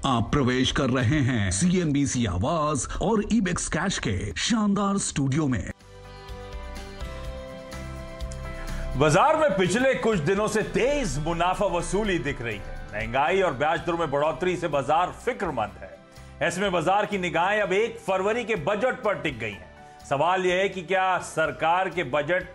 आप प्रवेश कर रहे हैं CNBC आवाज और इबेक्स कैश के शानदार स्टूडियो में। बाजार में पिछले कुछ दिनों से तेज मुनाफा वसूली दिख रही है। महंगाई और ब्याज दरों में बढ़ोतरी से बाजार फिक्रमंद है। ऐसे में बाजार की निगाहें अब 1 फरवरी के बजट पर टिक गई हैं। सवाल यह है कि क्या सरकार के बजट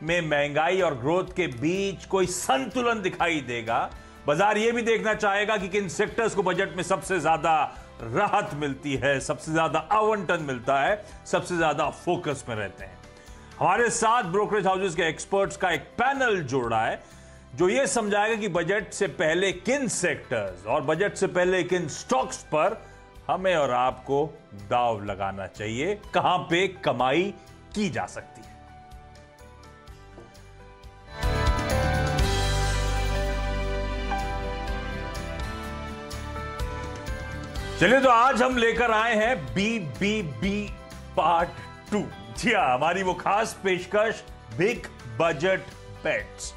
में महंगाई और ग्रोथ के बीच कोई संतुलन दिखाई देगा। बाजार यह भी देखना चाहेगा कि किन सेक्टर्स को बजट में सबसे ज्यादा राहत मिलती है, सबसे ज्यादा आवंटन मिलता है, सबसे ज्यादा फोकस में रहते हैं। हमारे साथ ब्रोकरेज हाउसेस के एक्सपर्ट्स का एक पैनल जुड़ रहा है जो यह समझाएगा कि बजट से पहले किन सेक्टर्स और बजट से पहले किन स्टॉक्स पर हमें और आपको दांव लगाना चाहिए, कहां पे कमाई की जा सकती है। चलिए तो आज हम लेकर आए हैं BBB पार्ट 2। जी हां, हमारी वो खास पेशकश बिग बजट बेट्स,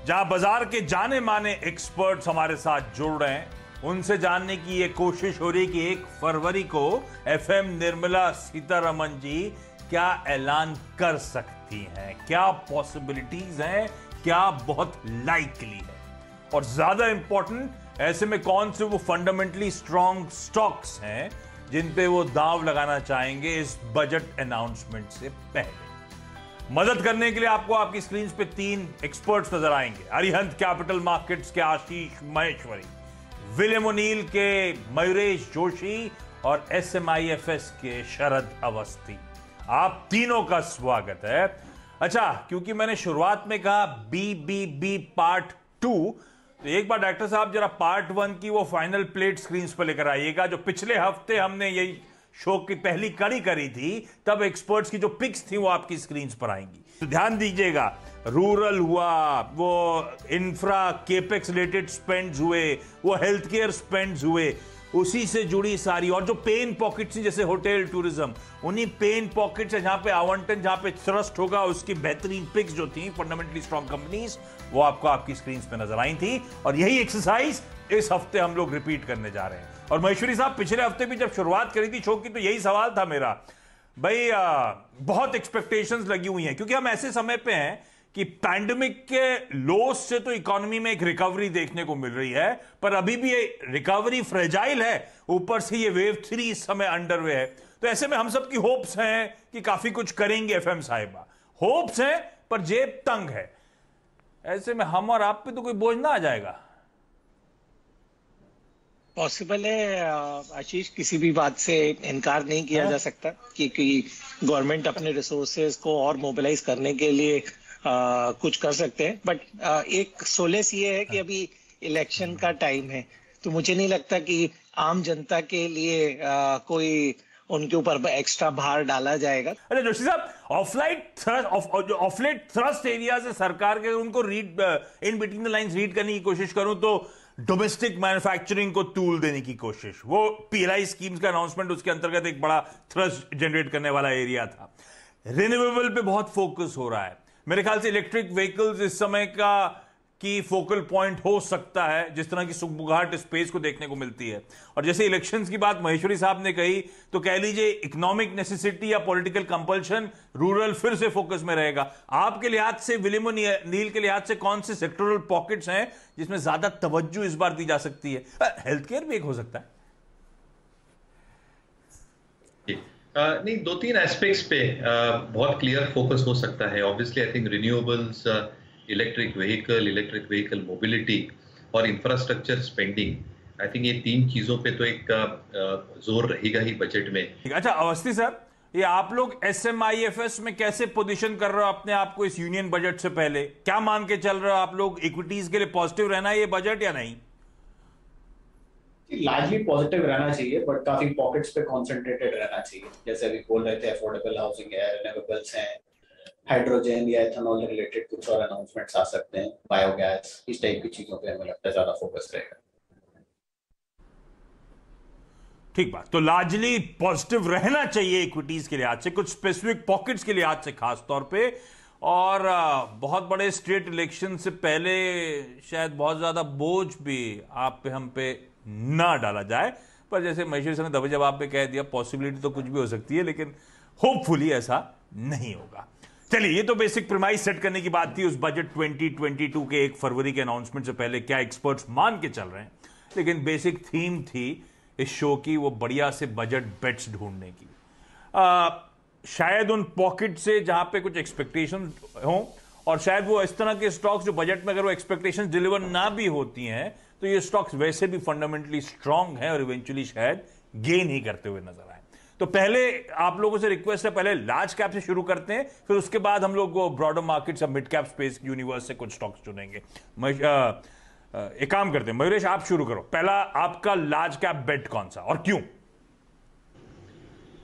जहां बाजार के जाने माने एक्सपर्ट्स हमारे साथ जुड़ रहे हैं। उनसे जानने की ये कोशिश हो रही है कि 1 फरवरी को FM निर्मला सीतारमण जी क्या ऐलान कर सकती हैं, क्या पॉसिबिलिटीज हैं, क्या बहुत लाइकली है, और ज्यादा इंपॉर्टेंट ऐसे में कौन से वो फंडामेंटली स्ट्रॉन्ग स्टॉक्स हैं जिन पे वो दांव लगाना चाहेंगे इस बजट अनाउंसमेंट से पहले। मदद करने के लिए आपको आपकी स्क्रीन पे 3 एक्सपर्ट्स नजर आएंगे। अरिहंत कैपिटल मार्केट्स के आशीष महेश्वरी, विलियम ओनील के मयूरेश जोशी और SMIFS के शरद अवस्थी। आप तीनों का स्वागत है। अच्छा, क्योंकि मैंने शुरुआत में कहा BBB पार्ट 2, तो एक बार डॉक्टर साहब जरा पार्ट 1 की वो फाइनल प्लेट स्क्रीन पर लेकर आइएगा। जो पिछले हफ्ते हमने यही शो की पहली कड़ी करी थी, तब एक्सपर्ट्स की जो पिक्स थी वो आपकी स्क्रीन पर आएंगी। तो ध्यान दीजिएगा, रूरल हुआ, वो इंफ्रा केपेक्स रिलेटेड स्पेंड्स हुए, वो हेल्थ केयर स्पेंड्स हुए, उसी से जुड़ी सारी, और जो पेन पॉकेट्स थी जैसे होटल टूरिज्म, उन्हीं पेन पॉकेट्स है जहां पे आवंटन, जहां पे थ्रस्ट होगा, उसकी बेहतरीन पिक्स जो थी फंडामेंटली स्ट्रॉन्ग कंपनीज, वो आपको आपकी स्क्रीन पे नजर आई थी। और यही एक्सरसाइज इस हफ्ते हम लोग रिपीट करने जा रहे हैं। और महेश्वरी साहब, पिछले हफ्ते भी जब शुरुआत करी थी शो की, तो यही सवाल था मेरा, भाई बहुत एक्सपेक्टेशंस लगी हुई हैं, क्योंकि हम ऐसे समय पे हैं कि पैंडेमिक के लोस से तो इकोनॉमी में एक रिकवरी देखने को मिल रही है, पर अभी भी ये रिकवरी फ्रेजाइल है। ऊपर से ये वेव 3 इस समय अंडरवे है। तो ऐसे में हम सब की होप्स हैं कि काफी कुछ करेंगे FM साहिबा, होप्स हैं, पर जेब तंग है। ऐसे में हम और आप पे तो कोई बोझ ना आ जाएगा? पॉसिबल है आशीष, किसी भी बात से इनकार नहीं किया जा सकता, क्योंकि गवर्नमेंट अपने रिसोर्सेज को और मोबिलाइज करने के लिए कुछ कर सकते हैं। बट एक सोलेस ये है कि अभी इलेक्शन का टाइम है, तो मुझे नहीं लगता कि आम जनता के लिए कोई उनके ऊपर एक्स्ट्रा भार डाला जाएगा। अरे जोशी साहब, ऑफलेट थ्रस्ट एरियाज है सरकार के, उनको read in between the lines read करने की कोशिश करूं तो डोमेस्टिक मैन्युफैक्चरिंग को टूल देने की कोशिश, वो PLI स्कीम्स का अनाउंसमेंट उसके अंतर्गत एक बड़ा थ्रस्ट जनरेट करने वाला एरिया था। रिन्यूएबल पे बहुत फोकस हो रहा है। मेरे ख्याल से इलेक्ट्रिक व्हीकल्स इस समय का की फोकल पॉइंट हो सकता है, जिस तरह की सुगबुगाहट स्पेस को देखने को मिलती है। और जैसे इलेक्शंस की बात महेश्वरी साहब ने कही, तो कह लीजिए इकोनॉमिक नेसेसिटी या पॉलिटिकल कंपल्शन, रूरल फिर से फोकस में रहेगा। आपके लिहाज से, विलियम ओनील के लिहाज से, कौन से सेक्टरल पॉकेट्स हैं जिसमें ज्यादा तवज्जो इस बार दी जा सकती है? हेल्थ केयर भी एक हो सकता है। नहीं, 2-3 एस्पेक्ट्स पे बहुत क्लियर फोकस हो सकता है। Obviously I think renewables, electric vehicle mobility और इंफ्रास्ट्रक्चर स्पेंडिंग, आई थिंक ये 3 चीजों पे तो एक जोर रहेगा ही बजट में। अच्छा अवस्थी सर, ये आप लोग SMIFS में कैसे पोजीशन कर रहे हो अपने आप को इस यूनियन बजट से पहले? क्या मान के चल रहे हो आप लोग? इक्विटीज के लिए पॉजिटिव रहना है ये बजट या नहीं? लार्जली पॉजिटिव रहना चाहिए, बट काफी पॉकेट्स पे कॉन्सेंट्रेटेड रहना चाहिए। जैसे अभी बोल रहे थे, अफोर्डेबल हाउसिंग है, रिन्यूएबल्स हैं, हाइड्रोजन या एथेनॉल रिलेटेड कुछ और अनाउंसमेंट्स आ सकते हैं, बायोगैस, इस टाइप की चीजों पे हमें लगता है ज्यादा फोकस रहेगा। ठीक बात, तो लार्जली पॉजिटिव रहना चाहिए इक्विटीज के लिहाज से, कुछ स्पेसिफिक पॉकेट्स के लिहाज से खास तौर पे। और बहुत बड़े स्टेट इलेक्शन से पहले शायद बहुत ज्यादा बोझ भी आप पे हम पे ना डाला जाए। पर जैसे महेश्वरी सर ने दबे जवाब पे कह दिया, पॉसिबिलिटी तो कुछ भी हो सकती है, लेकिन होपफुली ऐसा नहीं होगा। चलिए, ये तो बेसिक प्रीमाइस सेट करने की बात थी उस बजट 2022 के 1 फरवरी के अनाउंसमेंट से पहले क्या एक्सपर्ट्स मान के चल रहे हैं। लेकिन बेसिक थीम थी इस शो की वो बढ़िया से बजट बेट्स ढूंढने की। शायद उन पॉकेट से जहां पे कुछ एक्सपेक्टेशन हो, और शायद वो इस तरह के स्टॉक्स जो बजट में अगर वो एक्सपेक्टेशन डिलीवर ना भी होती हैं तो ये स्टॉक्स वैसे भी फंडामेंटली स्ट्रांग हैं और इवेंचुअली शायद गेन ही करते हुए नजर आए। तो पहले आप लोगों से रिक्वेस्ट है, पहले लार्ज कैप से शुरू करते हैं, फिर उसके बाद हम लोग ब्रॉडर मार्केट्स या मिड कैप स्पेस यूनिवर्स से कुछ स्टॉक्स चुनेंगे। एक काम करते हैं, मयूरेश आप शुरू करो। पहला आपका लार्ज कैप बेट कौन सा और क्यों?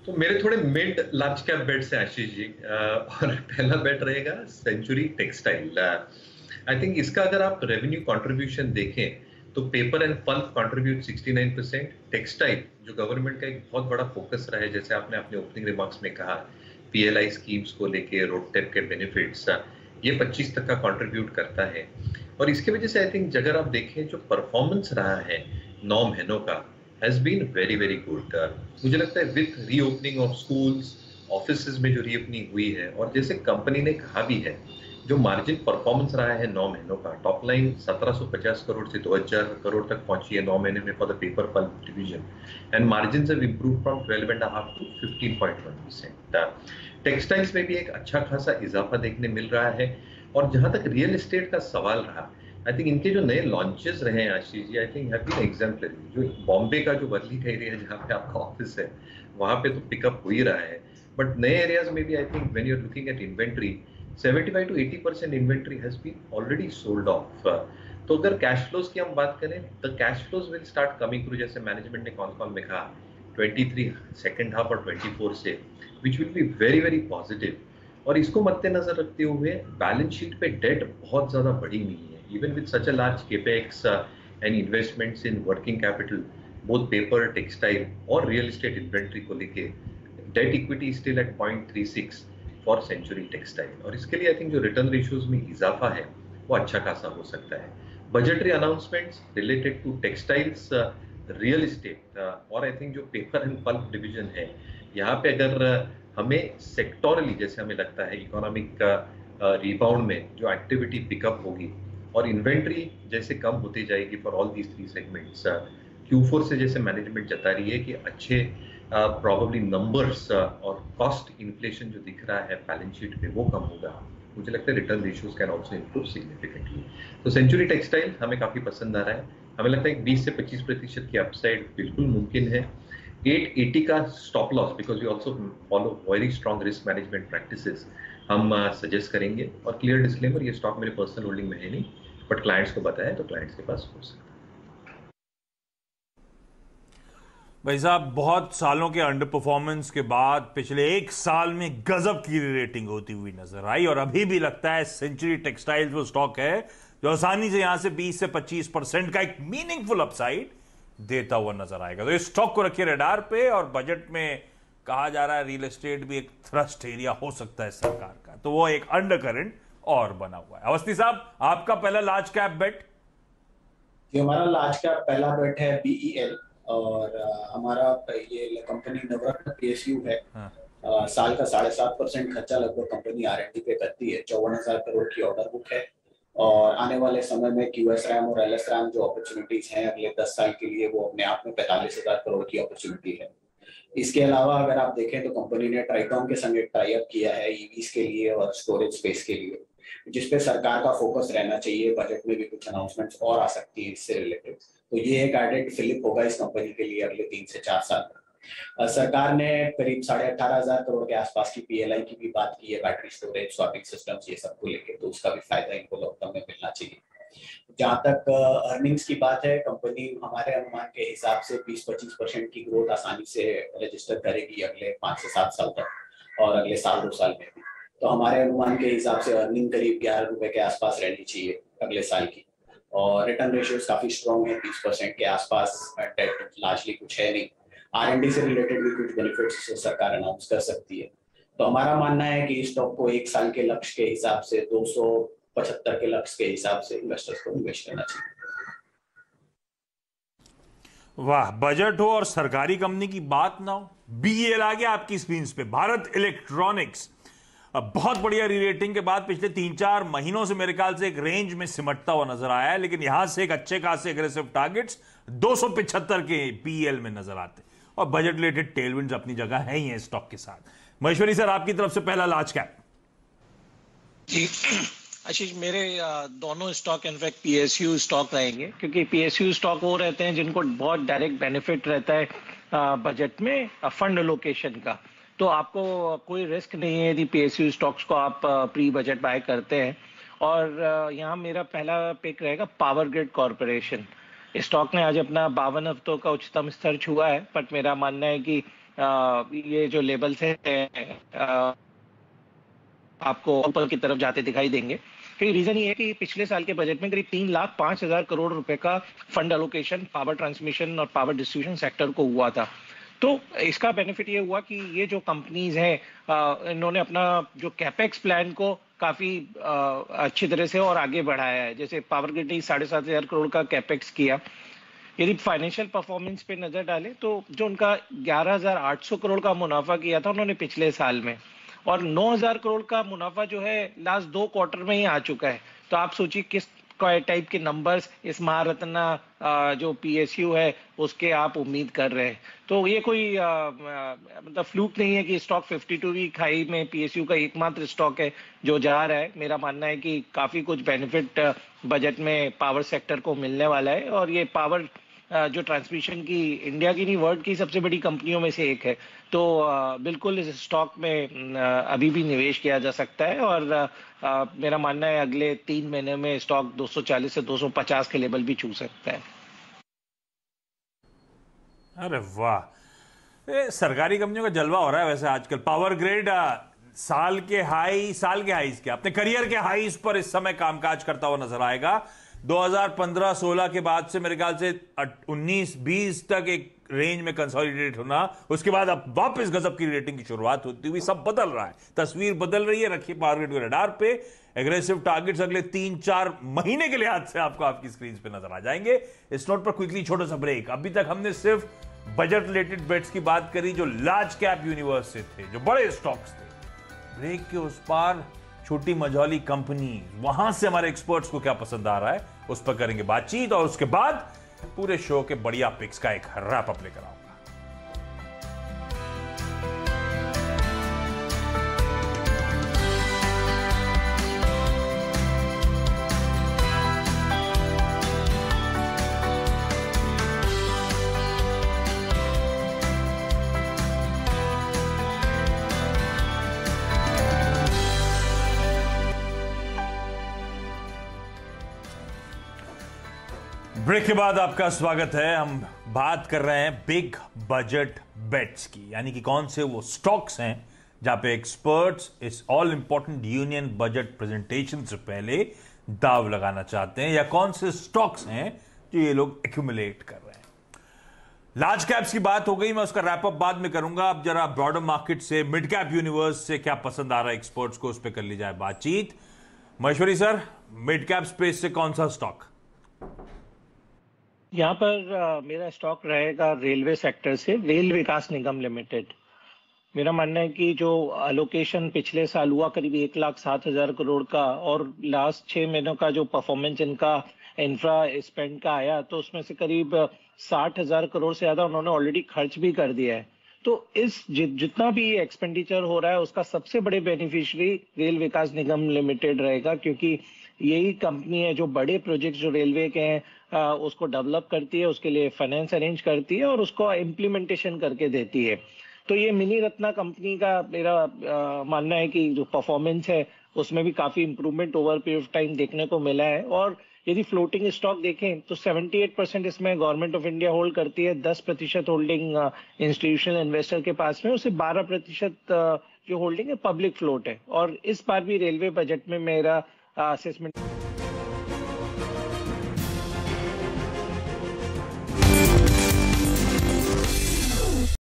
तो मेरे थोड़े मिड लार्ज कैप बेट्स हैं आशीष जी, और पहला बेट रहेगा सेंचुरी टेक्सटाइल। आई थिंक इसका अगर आप रेवेन्यू कंट्रीब्यूशन देखें तो paper and pulp contribute 69%, textile जो गवर्नमेंट का एक बहुत बड़ा फोकस रहा है, जैसे आपने अपने ओपनिंग रिमार्क्स में कहा, पीएलआई स्कीम्स को लेके रोड टैप के बेनिफिट्स, ये 25 तक का कंट्रीब्यूट करता है। और इसकी वजह से आई थिंक अगर आप देखें जो परफॉर्मेंस रहा है 9 महीनों का has been very very good। मुझे लगता है with reopening of schools, offices में जो रीओपनिंग हुई है, और जैसे कंपनी ने कहा भी है, जो मार्जिन परफॉर्मेंस रहा है 9 महीनों का, टॉप लाइन 1750 करोड़ से 2000 करोड़ तक पहुंची है 9 महीने में for the paper pulp division, and margin have improved from 12.5 to 15.1%। Textiles में भी एक अच्छा खासा इजाफा देखने मिल रहा है। और जहां तक रियल एस्टेट का सवाल रहा, आई थिंक इनके जो नए लॉन्चेस रहे हैं Ashish ji, I think have been exemplary. जो बॉम्बे का जो वर्ली का एरिया है जहाँ पे आपका ऑफिस है, वहां पे तो पिकअप हो ही रहा है, बट नए एरियाज में भी I think when you are looking at inventory, 75 to 80% inventory has been already sold off. तो अगर कैश फ्लोज की हम बात करें, the cash flows will start coming through, जैसे मैनेजमेंट ने कॉल में कहा 23 सेकेंड हाफ और 24 से, which will be very very positive. और इसको मद्देनजर रखते हुए बैलेंस शीट पे डेट बहुत ज्यादा बड़ी नहीं है, even with such a large capex and investments in working capital, both paper, textile और real estate inventory को लेके debt equity is still at 0.36 for Century Textile। और इसके लिए I think जो return ratios में इजाफा है वो अच्छा खासा हो सकता है। Budgetary announcements related to textiles, real estate और I think जो paper and pulp division है, यहाँ पे अगर हमें सेक्टोरली जैसे हमें लगता है इकोनॉमिक रिबाउंड में जो एक्टिविटी पिकअप होगी और इन्वेंट्री जैसे कम होती जाएगी for all these 3 segments, Q4 से जैसे मैनेजमेंट जता रही है कि अच्छे प्रोबेबली नंबर्स और कॉस्ट इन्फ्लेशन जो दिख रहा है बैलेंस शीट पे वो कम होगा, मुझे लगता है return ratios can also improve significantly. तो सेंचुरी टेक्सटाइल हमें काफी पसंद आ रहा है, हमें लगता है 20 से 25% की अपसाइड बिल्कुल मुमकिन है। 880 का stop loss, because we also follow very strong risk management practices, हम सजेस्ट करेंगे। और क्लियर डिस्क्लेमर, ये स्टॉक मेरे पर्सनल होल्डिंग में है नहीं, बट क्लाइंट्स को बताया तो क्लाइंट्स के पास हो सकता है। भाई साहब, बहुत सालों के अंडर परफॉर्मेंस के बाद पिछले 1 साल में गजब की रेटिंग होती हुई नजर आई, और अभी भी लगता है सेंचुरी टेक्सटाइल्स वो स्टॉक है जो आसानी से यहां से 20 से 25% का एक मीनिंगफुल अपसाइड देता हुआ नजर आएगा। तो इस स्टॉक को रखिए रडार पे, और बजट में कहा जा रहा है रियल एस्टेट भी एक थ्रस्ट एरिया हो सकता है सरकार का, तो वो एक अंडर करंट और बना हुआ है। अवस्थी साहब, आपका पहला लार्ज कैप बेट? ये हमारा लार्ज कैप पहला बेट है BEL, और हमारा ये कंपनी नवरत्न PSU है। साल का 7.5% खर्चा लगभग कंपनी R&D पे करती है। 54,000 करोड़ की ऑर्डर बुक है, और आने वाले समय में QS RAM और LS RAM जो अपॉर्चुनिटीज हैं अगले 10 साल के लिए, वो अपने आप में 45,000 करोड़ की अपॉर्चुनिटी है। इसके अलावा अगर आप देखें तो कंपनी ने ट्राइकॉन के संग एक टाई अप किया है EVs के लिए और स्टोरेज स्पेस के लिए, जिसपे सरकार का फोकस रहना चाहिए। बजट में भी कुछ अनाउंसमेंट्स और आ सकती है इससे रिलेटेड, तो ये एक एडेड फिलिप होगा इस कंपनी के लिए अगले 3 से 4 साल में। सरकार ने करीब 18,500 करोड़ के आसपास की PLI की भी बात की है, बैटरी स्टोरेज, स्वैपिंग सिस्टम्स, ये सब को लेकर, तो उसका भी फायदा इनको लॉन्ग टर्म में मिलना चाहिए। जहां तक अर्निंग्स की बात है, कंपनी हमारे अनुमान के हिसाब से 20-25% की ग्रोथ आसानी से रजिस्टर करेगी अगले 5 से 7 साल तक, और अगले साल 2 साल में भी। तो हमारे अनुमान के हिसाब से अर्निंग करीब 11 रुपए के आसपास रहनी चाहिए अगले साल की, और रिटर्न रेशियोज काफी स्ट्रॉन्ग है, 30% के आसपास। डेट लार्जली कुछ है नहीं, R&D से रिलेटेड भी कुछ बेनिफिट्स सरकार अनाउंस कर सकती है। तो हमारा मानना है कि स्टॉक को 1 साल के लक्ष्य के हिसाब से 275 के लक्ष्य के हिसाब से इन्वेस्टर्स को निवेश करना चाहिए। वाह, बजट हो और सरकारी कंपनी की बात ना हो। बीएल आ गया आपकी स्क्रीन पे, भारत इलेक्ट्रॉनिक्स। अब बहुत बढ़िया रीरेटिंग के बाद पिछले 3-4 महीनों से मेरे ख्याल से एक रेंज में सिमटता हुआ नजर आया है, लेकिन यहां से एक अच्छे खासे एग्रेसिव टारगेट्स 275 के पीएल में नजर आते हैं और बजट रिलेटेड टेलविंड्स अपनी जगह है ही है स्टॉक के साथ। महेश्वरी सर, आपकी तरफ से पहला लार्ज कैप। जी आशीष, मेरे दोनों स्टॉक इनफैक्ट पीएसयू स्टॉक रहेंगे, क्योंकि पीएसयू स्टॉक वो रहते हैं जिनको बहुत डायरेक्ट बेनिफिट रहता है बजट में फंड एलोकेशन का। तो आपको कोई रिस्क नहीं है यदि पीएसयू स्टॉक्स को आप प्री बजट बाय करते हैं। और यहाँ मेरा पहला पिक रहेगा पावर ग्रिड कॉरपोरेशन। स्टॉक ने आज अपना 52 हफ्तों का उच्चतम स्तर छुआ है, बट मेरा मानना है कि ये जो लेवल्स है आपको ऊपर की तरफ जाते दिखाई देंगे। फिर रीजन ये है कि पिछले साल के बजट में करीब 3,05,000 करोड़ रुपए का फंड एलोकेशन पावर ट्रांसमिशन और पावर डिस्ट्रीब्यूशन सेक्टर को हुआ था। तो इसका बेनिफिट ये हुआ कि ये जो कंपनीज हैं इन्होंने अपना जो कैपेक्स प्लान को काफी अच्छी तरह से और आगे बढ़ाया है। जैसे पावर ग्रिड ने 7,500 करोड़ का कैपेक्स किया। यदि फाइनेंशियल परफॉर्मेंस पे नजर डालें तो जो उनका 11,800 करोड़ का मुनाफा किया था उन्होंने पिछले साल में, और 9,000 करोड़ का मुनाफा जो है लास्ट 2 क्वार्टर में ही आ चुका है। तो आप सोचिए किस टाइप के नंबर्स इस महारत्ना जो पीएसयू है उसके आप उम्मीद कर रहे हैं। तो ये कोई मतलब फ्लूक नहीं है कि स्टॉक 52 वीक हाई में पीएसयू का एकमात्र स्टॉक है जो जा रहा है। मेरा मानना है कि काफी कुछ बेनिफिट बजट में पावर सेक्टर को मिलने वाला है, और ये पावर जो ट्रांसमिशन की इंडिया की नहीं वर्ल्ड की सबसे बड़ी कंपनियों में से एक है। तो बिल्कुल इस स्टॉक में अभी भी निवेश किया जा सकता है, और मेरा मानना है अगले 3 महीने में स्टॉक 240 से 250 के लेवल भी छू सकता है। अरे वाह, सरकारी कंपनियों का जलवा हो रहा है वैसे आजकल। पावर ग्रिड साल के हाईज के अपने करियर के हाईज पर इस समय कामकाज करता हुआ नजर आएगा। 2015-16 के बाद से मेरे ख्याल से 19-20 तक एक रेंज में कंसोलिडेट होना, उसके बाद अब वापस गजब की रेटिंग की शुरुआत होती हुई सब बदल रहा है, तस्वीर बदल रही है। रखिए पावर ग्रिड को रडार पे। एग्रेसिव टारगेट्स अगले 3-4 महीने के लिहाज से आपको आपकी स्क्रीन पे नजर आ जाएंगे। इस नोट पर क्विकली छोटा सा ब्रेक। अभी तक हमने सिर्फ बजट रिलेटेड बेट्स की बात करी जो लार्ज कैप यूनिवर्स से थे, जो बड़े स्टॉक्स थे। ब्रेक के उस पार छोटी मझौली कंपनी, वहां से हमारे एक्सपर्ट्स को क्या पसंद आ रहा है उस पर करेंगे बातचीत, और उसके बाद पूरे शो के बढ़िया पिक्स का एक रैप अप लेकर आऊंगा। ब्रेक के बाद आपका स्वागत है। हम बात कर रहे हैं बिग बजट बेट्स की, यानी कि कौन से वो स्टॉक्स हैं जहां पे एक्सपर्ट्स इस all important union budget presentation से पहले दाव लगाना चाहते हैं, या कौन से स्टॉक्स हैं जो ये लोग एक्यूमुलेट कर रहे हैं। लार्ज कैप्स की बात हो गई, मैं उसका रैप अप बाद में करूंगा। अब जरा ब्रॉडर मार्केट से, मिड कैप यूनिवर्स से क्या पसंद आ रहा है एक्सपर्ट्स को, उस पर कर ली जाए बातचीत। Maheshwari sir, mid cap space से कौन सा स्टॉक? यहाँ पर मेरा स्टॉक रहेगा रेलवे सेक्टर से, रेल विकास निगम लिमिटेड। मेरा मानना है कि जो अलोकेशन पिछले साल हुआ करीब 1,07,000 करोड़ का, और लास्ट 6 महीनों का जो परफॉर्मेंस इनका इंफ्रा स्पेंड का आया, तो उसमें से करीब 60,000 करोड़ से ज्यादा उन्होंने ऑलरेडी खर्च भी कर दिया है। तो इस जितना भी एक्सपेंडिचर हो रहा है उसका सबसे बड़े बेनिफिशियरी रेल विकास निगम लिमिटेड रहेगा, क्योंकि यही कंपनी है जो बड़े प्रोजेक्ट जो रेलवे के हैं उसको डेवलप करती है, उसके लिए फाइनेंस अरेंज करती है और उसको इम्प्लीमेंटेशन करके देती है। तो ये मिनी रत्ना कंपनी का मेरा मानना है कि जो परफॉर्मेंस है उसमें भी काफी improvement over period of time देखने को मिला है। और यदि फ्लोटिंग स्टॉक देखें तो 78% इसमें गवर्नमेंट ऑफ इंडिया होल्ड करती है, 10% होल्डिंग इंस्टीट्यूशनल इन्वेस्टर के पास में, उससे 12% जो होल्डिंग है पब्लिक फ्लोट है। और इस बार भी रेलवे बजट में मेरा असेसमेंट